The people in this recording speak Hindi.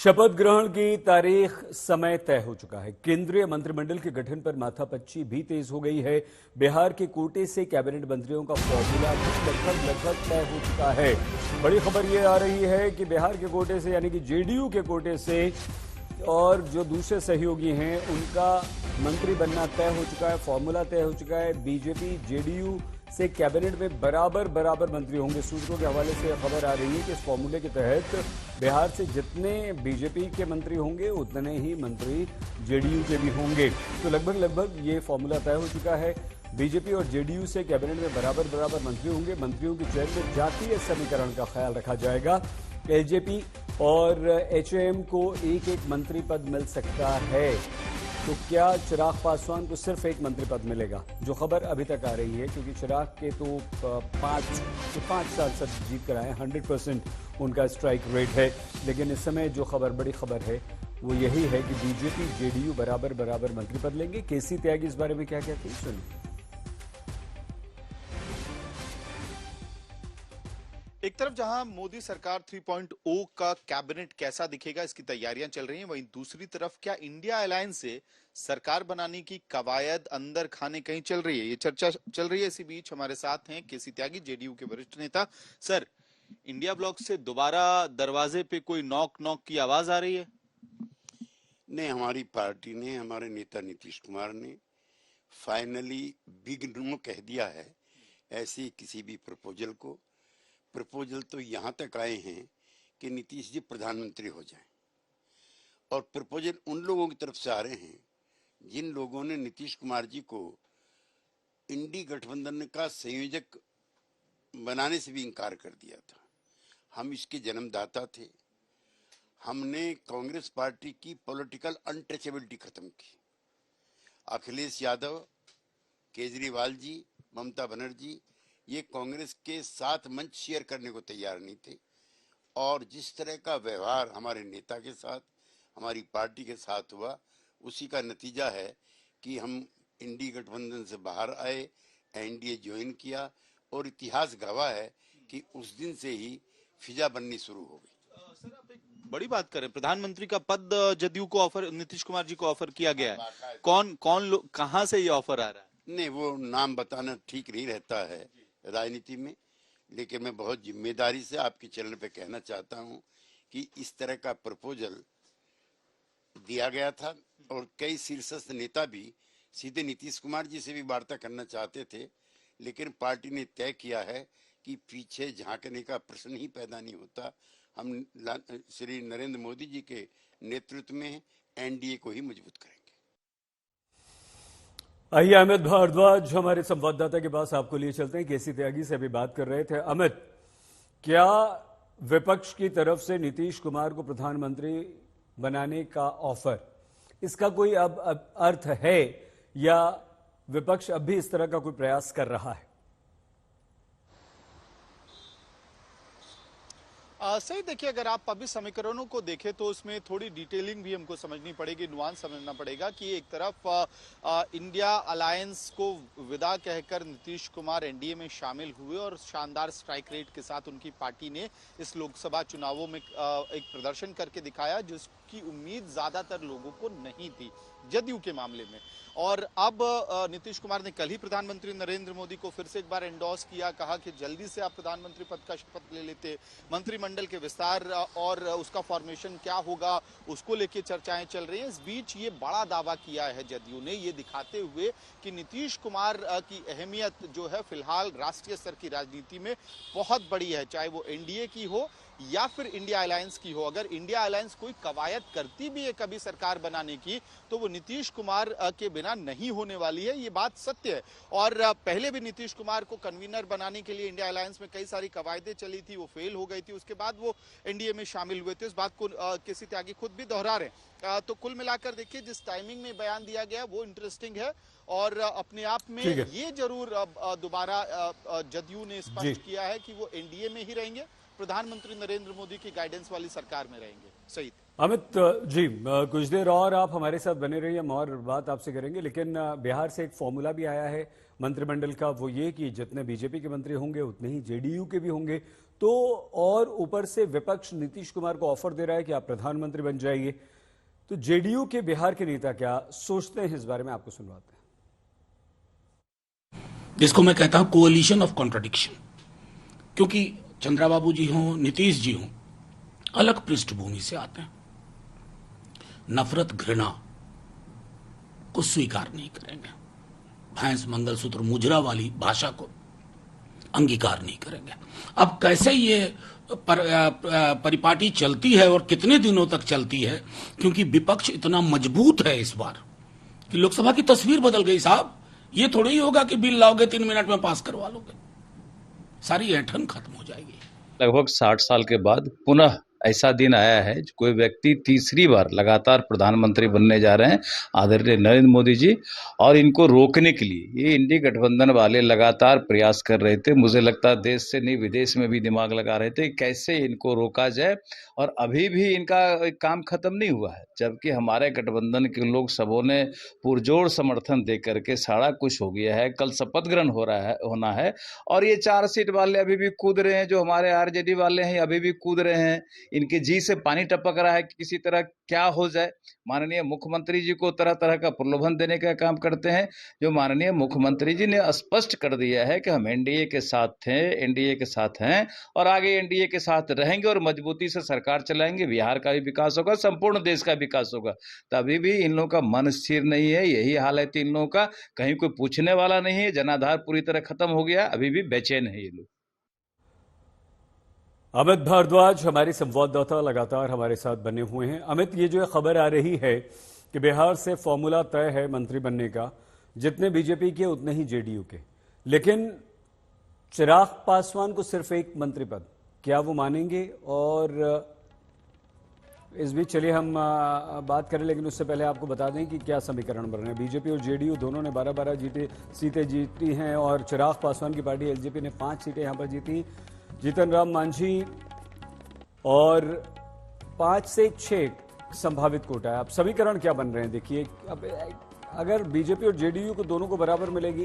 शपथ ग्रहण की तारीख समय तय हो चुका है। केंद्रीय मंत्रिमंडल के गठन पर माथापच्ची भी तेज हो गई है। बिहार के कोटे से कैबिनेट मंत्रियों का फॉर्मूला भी लगभग तय हो चुका है। बड़ी खबर यह आ रही है कि बिहार के कोटे से यानी कि जेडीयू के कोटे से और जो दूसरे सहयोगी हैं उनका मंत्री बनना तय हो चुका है, फॉर्मूला तय हो चुका है। बीजेपी जेडीयू से कैबिनेट में बराबर मंत्री होंगे। सूत्रों के हवाले से खबर आ रही है कि इस फॉर्मूले के तहत बिहार से जितने बीजेपी के मंत्री होंगे उतने ही मंत्री जेडीयू के भी होंगे। तो लगभग ये फॉर्मूला तय हो चुका है। बीजेपी और जेडीयू से कैबिनेट में बराबर मंत्री होंगे। मंत्रियों के चयन में जातीय समीकरण का ख्याल रखा जाएगा। एलजेपी और एचएएम को एक मंत्री पद मिल सकता है। तो क्या चिराग पासवान को सिर्फ एक मंत्री पद मिलेगा, जो खबर अभी तक आ रही है, क्योंकि चिराग के तो 5 साल जीत कर आए, 100% उनका स्ट्राइक रेट है। लेकिन इस समय जो बड़ी खबर है वो यही है कि बीजेपी जेडीयू बराबर मंत्री पद लेंगे। केसी त्यागी इस बारे में क्या कहते हैं, सुनिए। एक तरफ जहां मोदी सरकार 3.0 का कैबिनेट कैसा दिखेगा इसकी तैयारियां चल रही हैं, वहीं दूसरी तरफ क्या इंडिया अलायंस से सरकार बनाने की कवायद अंदर खाने कहीं चल रही है, ये चर्चा चल रही है। इसी बीच हमारे साथ हैं केसी त्यागी, जेडीयू के वरिष्ठ नेता। सर, इंडिया ब्लॉक से दोबारा दरवाजे पे कोई नॉक की आवाज आ रही है? ने हमारी पार्टी ने, हमारे नेता नीतीश कुमार ने फाइनली बिग नो कह दिया है ऐसी किसी भी प्रपोजल तो यहाँ तक आए हैं कि नीतीश जी प्रधानमंत्री हो जाएं। और प्रपोजल उन लोगों की तरफ से आ रहे हैं जिन लोगों ने नीतीश कुमार जी को इंडी गठबंधन का संयोजक बनाने से भी इनकार कर दिया था। हम इसके जन्मदाता थे। हमने कांग्रेस पार्टी की पॉलिटिकल अनटचेबिलिटी खत्म की। अखिलेश यादव, केजरीवाल जी, ममता बनर्जी ये कांग्रेस के साथ मंच शेयर करने को तैयार नहीं थे। और जिस तरह का व्यवहार हमारे नेता के साथ, हमारी पार्टी के साथ हुआ, उसी का नतीजा है कि हम इंडी गठबंधन से बाहर आए, एनडीए ज्वाइन किया और इतिहास गवाह है कि उस दिन से ही फिजा बननी शुरू हो गई। सर, आप एक बड़ी बात करें, प्रधानमंत्री का पद जदयू को ऑफर, नीतीश कुमार जी को ऑफर किया गया है। कौन कहां से ये ऑफर आ रहा है? नहीं, वो नाम बताना ठीक नहीं रहता है राजनीति में, लेकिन मैं बहुत जिम्मेदारी से आपके चैनल पे कहना चाहता हूं कि इस तरह का प्रपोजल दिया गया था और कई शीर्षस्थ नेता भी सीधे नीतीश कुमार जी से भी वार्ता करना चाहते थे, लेकिन पार्टी ने तय किया है कि पीछे झांकने का प्रश्न ही पैदा नहीं होता। हम श्री नरेंद्र मोदी जी के नेतृत्व में एनडीए को ही मजबूत करेंगे। आइए अमित भारद्वाज हमारे संवाददाता के पास आपको लिए चलते हैं। केसी त्यागी से अभी बात कर रहे थे। अमित, क्या विपक्ष की तरफ से नीतीश कुमार को प्रधानमंत्री बनाने का ऑफर, इसका कोई अब अर्थ है या विपक्ष अब भी इस तरह का कोई प्रयास कर रहा है? सही देखिए, अगर आप अभी समीकरणों को देखें तो उसमें थोड़ी डिटेलिंग भी हमको समझनी पड़ेगी, नुआंस समझना पड़ेगा कि एक तरफ इंडिया अलायंस को विदा कहकर नीतीश कुमार एनडीए में शामिल हुए और शानदार स्ट्राइक रेट के साथ उनकी पार्टी ने इस लोकसभा चुनावों में एक प्रदर्शन करके दिखाया जिसकी उम्मीद ज्यादातर लोगों को नहीं थी जदयू के मामले में। और अब नीतीश कुमार ने कल ही प्रधानमंत्री नरेंद्र मोदी को फिर से एक बार एंडोर्स किया, कहा कि जल्दी से आप प्रधानमंत्री पद का शपथ ले लेते। मंत्रिमंडल के विस्तार और उसका फॉर्मेशन क्या होगा उसको लेके चर्चाएं चल रही हैं। इस बीच ये बड़ा दावा किया है जदयू ने, ये दिखाते हुए कि नीतीश कुमार की अहमियत जो है फिलहाल राष्ट्रीय स्तर की राजनीति में बहुत बड़ी है, चाहे वो एनडीए की हो या फिर इंडिया अलायंस की हो। अगर इंडिया अलायंस कोई कवायद करती भी है कभी सरकार बनाने की, तो वो नीतीश कुमार के बिना नहीं होने वाली है, ये बात सत्य है। और पहले भी नीतीश कुमार को कन्वीनर बनाने के लिए इंडिया अलायंस में कई सारी कवायदें चली थी, वो फेल हो गई थी, उसके बाद वो एनडीए में शामिल हुए थे। इस बात को केसी त्यागी खुद भी दोहरा रहे। तो कुल मिलाकर देखिए, जिस टाइमिंग में बयान दिया गया वो इंटरेस्टिंग है और अपने आप में ये जरूर दोबारा जदयू ने स्पष्ट किया है कि वो एनडीए में ही रहेंगे, प्रधानमंत्री नरेंद्र मोदी की गाइडेंस वाली सरकार में रहेंगे। सही अमित जी, कुछ देर और आप हमारे साथ बने रहिए, हम और बात आपसे करेंगे। लेकिन बिहार से एक फॉर्मूला भी आया है मंत्रिमंडल का, वो ये कि जितने बीजेपी के मंत्री होंगे उतने ही जेडीयू के भी होंगे। तो और ऊपर से विपक्ष नीतीश कुमार को ऑफर दे रहा है कि आप प्रधानमंत्री बन जाइए। तो जेडीयू के बिहार के नेता क्या सोचते हैं इस बारे में, आपको सुनवाते हैं। जिसको मैं कहता हूं कोalition ऑफ कॉन्ट्रडिक्शन, क्योंकि चंद्राबाबू जी हों, नीतीश जी हों, अलग पृष्ठभूमि से आते हैं, नफरत घृणा को स्वीकार नहीं करेंगे, भैंस मंगलसूत्र मुजरा वाली भाषा को अंगीकार नहीं करेंगे। अब कैसे ये परिपाटी चलती है और कितने दिनों तक चलती है, क्योंकि विपक्ष इतना मजबूत है इस बार कि लोकसभा की तस्वीर बदल गई साहब। ये थोड़ी ही होगा कि बिल लाओगे 3 मिनट में पास करवा लोगे, सारी ऐंठन खत्म हो जाएगी। लगभग 60 साल के बाद पुनः ऐसा दिन आया है, कोई व्यक्ति तीसरी बार लगातार प्रधानमंत्री बनने जा रहे हैं, आदरणीय नरेंद्र मोदी जी, और इनको रोकने के लिए ये इंडी गठबंधन वाले लगातार प्रयास कर रहे थे। मुझे लगता है देश से नहीं विदेश में भी दिमाग लगा रहे थे कैसे इनको रोका जाए, और अभी भी इनका काम खत्म नहीं हुआ है, जबकि हमारे गठबंधन के लोग सबों ने पुरजोर समर्थन दे करके सारा कुछ हो गया है। कल शपथ ग्रहण होना है, और ये 4 सीट वाले अभी भी कूद रहे हैं, जो हमारे आरजेडी वाले हैं अभी भी कूद रहे हैं। इनके जी से पानी टपक रहा है कि किसी तरह क्या हो जाए। माननीय मुख्यमंत्री जी को तरह तरह का प्रलोभन देने का काम करते हैं, जो माननीय मुख्यमंत्री जी ने स्पष्ट कर दिया है कि हम एनडीए के साथ थे, एनडीए के साथ हैं और आगे एनडीए के साथ रहेंगे और मजबूती से सरकार चलाएंगे। बिहार का भी विकास होगा, संपूर्ण देश का विकास होगा। तभी भी इन लोगों का मन स्थिर नहीं है, यही हाल है इन लोगों का, कहीं कोई पूछने वाला नहीं है, जनाधार पूरी तरह खत्म हो गया, अभी भी बेचैन है ये लोग। अमित भारद्वाज हमारे संवाददाता लगातार हमारे साथ बने हुए हैं। अमित, ये जो खबर आ रही है कि बिहार से फॉर्मूला तय है मंत्री बनने का, जितने बीजेपी के उतने ही जेडीयू के, लेकिन चिराग पासवान को सिर्फ एक मंत्री पद, क्या वो मानेंगे? और इस बीच चलिए हम बात करें, लेकिन उससे पहले आपको बता दें कि क्या समीकरण बन रहे हैं। बीजेपी और जेडीयू दोनों ने 12-12 सीटें जीती हैं और चिराग पासवान की पार्टी एलजेपी ने 5 सीटें यहां पर जीती। जीतन राम मांझी और 5 से 6 संभावित कोटा है। अब समीकरण क्या बन रहे हैं देखिए। अब अगर बीजेपी और जेडीयू को दोनों को बराबर मिलेगी